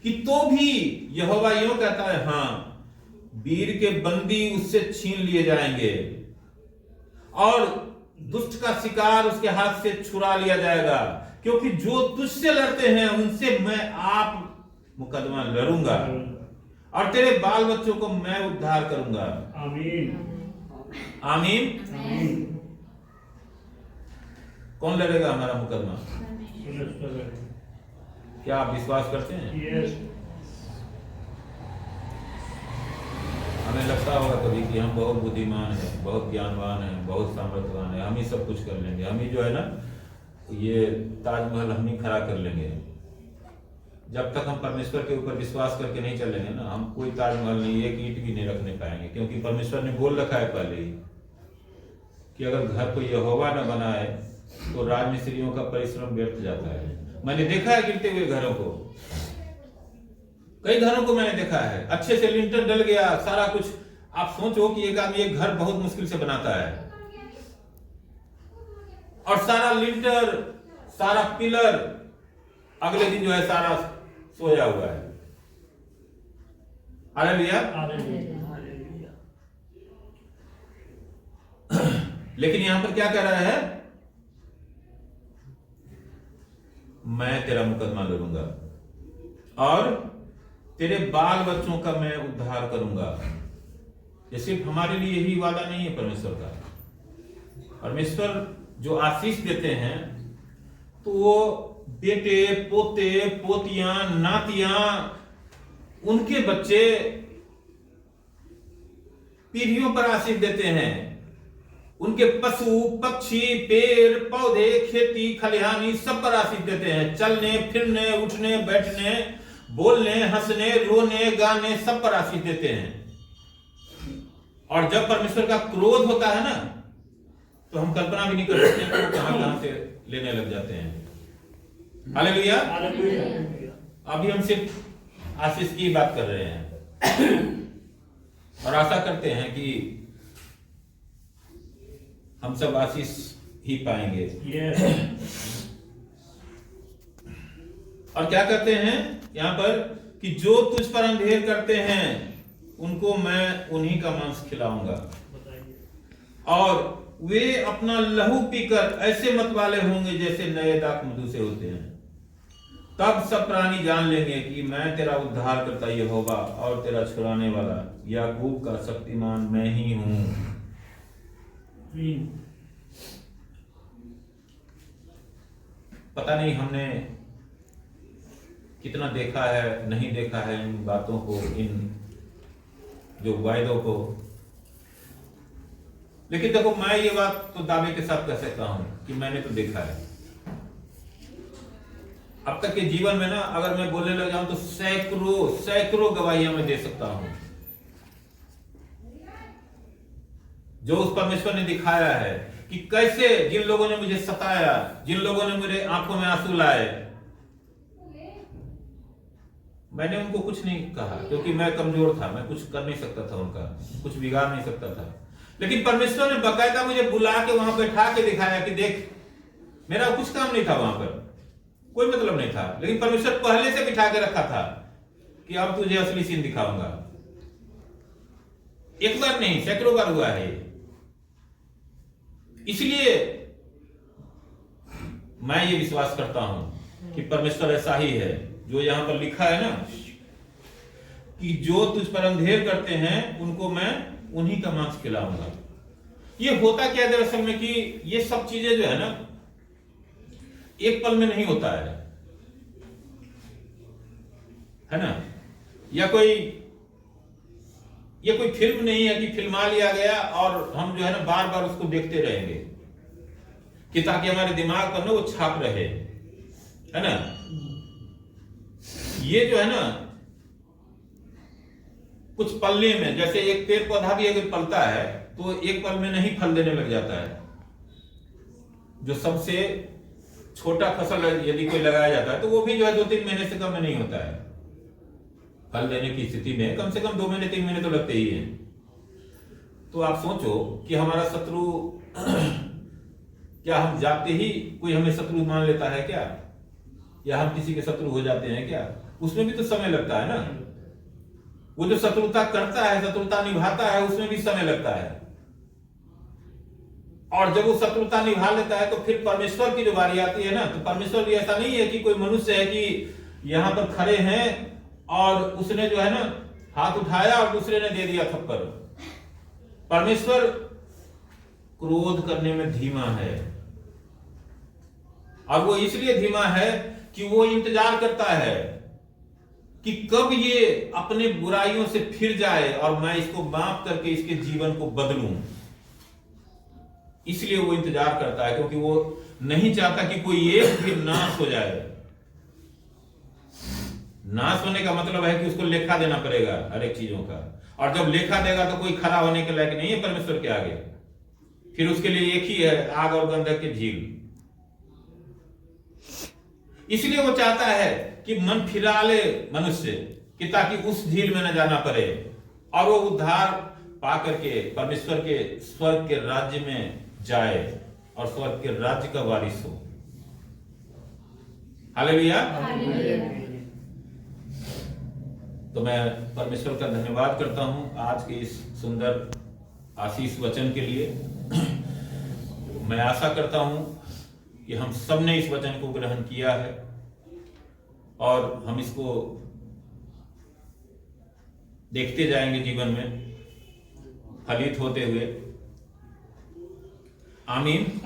कि तो भी यहोवा यूं कहता है, हां वीर के बंदी उससे छीन लिए जाएंगे और दुष्ट का शिकार उसके हाथ से छुड़ा लिया जाएगा, क्योंकि जो तुझसे लड़ते हैं उनसे मैं आप मुकदमा लड़ूंगा और तेरे बाल बच्चों को मैं उद्धार करूंगा। आमीन आमीन। कौन लड़ेगा हमारा मुकदमा? क्या आप विश्वास करते हैं? यस। हमें लगता होगा कभी कि हम बहुत बुद्धिमान हैं, बहुत ज्ञानवान हैं, बहुत सामर्थ्यवान हैं, हम ही सब कुछ कर लेंगे, हम ही जो है ना ये ताजमहल हम ही खड़ा कर लेंगे। जब तक हम परमेश्वर के ऊपर विश्वास करके नहीं चलेंगे ना, हम कोई ताजमहल नहीं, एक ईंट भी नहीं रखने पाएंगे, क्योंकि परमेश्वर ने बोल रखा है पहले ही कि अगर घर को यहोवा न बनाए तो राजमिस्त्रियों का परिश्रम व्यर्थ जाता है। मैंने देखा है गिरते हुए घरों को, कई घरों को मैंने देखा है, अच्छे से लिंटर डल गया, सारा कुछ। आप सोचो कि एक आदमी एक घर बहुत मुश्किल से बनाता है और सारा लिंटर, सारा पिलर अगले दिन जो है सारा सोया हुआ है। हालेलुया। लेकिन यहां पर क्या कह रहा है? मैं तेरा मुकदमा लड़ूंगा और तेरे बाल बच्चों का मैं उद्धार करूंगा। ये सिर्फ हमारे लिए यही वादा नहीं है परमेश्वर का। परमेश्वर जो आशीष देते हैं तो वो बेटे, पोते, पोतियां, नातियां, उनके बच्चे पीढ़ियों पर आशीष देते हैं। उनके पशु, पक्षी, पेड़ पौधे, खेती खलिहानी सब पर आशीष देते हैं। चलने फिरने, उठने बैठने, बोलने, हंसने, रोने, गाने सब पर आशीष देते हैं। और जब परमेश्वर का क्रोध होता है ना, तो हम कल्पना भी नहीं कर सकते कि वो कहां कहां से लेने लग जाते हैं। हालेलुया। अभी हम सिर्फ आशीष की बात कर रहे हैं और आशा करते हैं कि हम सब आशीष ही पाएंगे। और क्या करते हैं यहां पर कि जो तुझ पर अंधेर करते हैं उनको मैं उन्हीं का मांस खिलाऊंगा, और वे अपना लहू पीकर ऐसे मत वाले होंगे जैसे नए दाख मधु से होते हैं। तब सब प्राणी जान लेंगे कि मैं तेरा उद्धार करता यहोवा और तेरा छुड़ाने वाला याकूब का शक्तिमान मैं ही हूं। पता नहीं हमने कितना देखा है, नहीं देखा है इन बातों को, इन जो वायदों को, लेकिन देखो मैं ये बात तो दावे के साथ कह सकता हूं कि मैंने तो देखा है। अब तक के जीवन में ना अगर मैं बोलने लग जाऊं तो सैकड़ों गवाहियां मैं दे सकता हूं जो उस परमेश्वर ने दिखाया है कि कैसे जिन लोगों ने मुझे सताया, जिन लोगों ने मेरे आंखों में आंसू लाए, मैंने उनको कुछ नहीं कहा क्योंकि मैं कमजोर था, मैं कुछ कर नहीं सकता था, उनका कुछ बिगाड़ नहीं सकता था। लेकिन परमेश्वर ने बकायदा मुझे बुला के वहां बैठा के दिखाया कि देख, मेरा कुछ काम नहीं था, वहां पर कोई मतलब नहीं था, लेकिन परमेश्वर पहले से बिठा के रखा था कि अब तुझे असली सीन दिखाऊंगा। एक बार नहीं, सैकड़ों बार हुआ है। इसलिए मैं ये विश्वास करता हूं कि परमेश्वर ऐसा ही है जो यहां पर लिखा है ना कि जो तुझ पर अंधेर करते हैं उनको मैं उन्हीं का मांस खिलाऊंगा। ये होता क्या है दरअसल में कि ये सब चीजें जो है ना एक पल में नहीं होता है ना। ये कोई फिल्म नहीं है कि फिल्मा लिया गया और हम जो है ना बार बार उसको देखते रहेंगे कि ताकि हमारे दिमाग पर ना वो छाप रहे, है ना। ये जो है ना कुछ पलने में, जैसे एक पेड़ पौधा भी अगर पलता है तो एक पल में नहीं फल देने लग जाता है। जो सबसे छोटा फसल यदि कोई लगाया जाता है तो वो भी जो है 2-3 महीने से कम में नहीं होता है फल देने की स्थिति में, कम से कम 2 महीने 3 महीने तो लगते ही हैं। तो आप सोचो कि हमारा शत्रु क्या हम जाते ही कोई हमें शत्रु मान लेता है क्या, या हम किसी के शत्रु हो जाते हैं क्या? उसमें भी तो समय लगता है ना। वो जो शत्रुता करता है, शत्रुता निभाता है, उसमें भी समय लगता है। और जब वो शत्रुता निभा लेता है तो फिर परमेश्वर की जो बारी आती है ना, तो परमेश्वर भी ऐसा नहीं है कि कोई मनुष्य है कि यहां पर खड़े हैं और उसने जो है ना हाथ उठाया और दूसरे ने दे दिया थप्पड़। परमेश्वर क्रोध करने में धीमा है, और वो इसलिए धीमा है कि वो इंतजार करता है कि कब ये अपने बुराइयों से फिर जाए और मैं इसको माफ करके इसके जीवन को बदलूं। इसलिए वो इंतजार करता है, क्योंकि वो नहीं चाहता कि कोई एक भी नाश हो जाए। नाश होने का मतलब है कि उसको लेखा देना पड़ेगा हर एक चीजों का, और जब लेखा देगा तो कोई खड़ा होने के लायक नहीं है परमेश्वर के आगे। फिर उसके लिए एक ही है, आग और गंधक की झील। इसलिए वो चाहता है कि मन फिरा ले मनुष्य, कि ताकि उस झील में न जाना पड़े और वो उद्धार पा करके परमेश्वर के स्वर्ग के राज्य में जाए और स्वर्ग के राज्य का वारिस हो। हालेलुया। तो मैं परमेश्वर का धन्यवाद करता हूं आज के इस सुंदर आशीष वचन के लिए। मैं आशा करता हूं कि हम सब ने इस वचन को ग्रहण किया है और हम इसको देखते जाएंगे जीवन में फलित होते हुए। आमीन।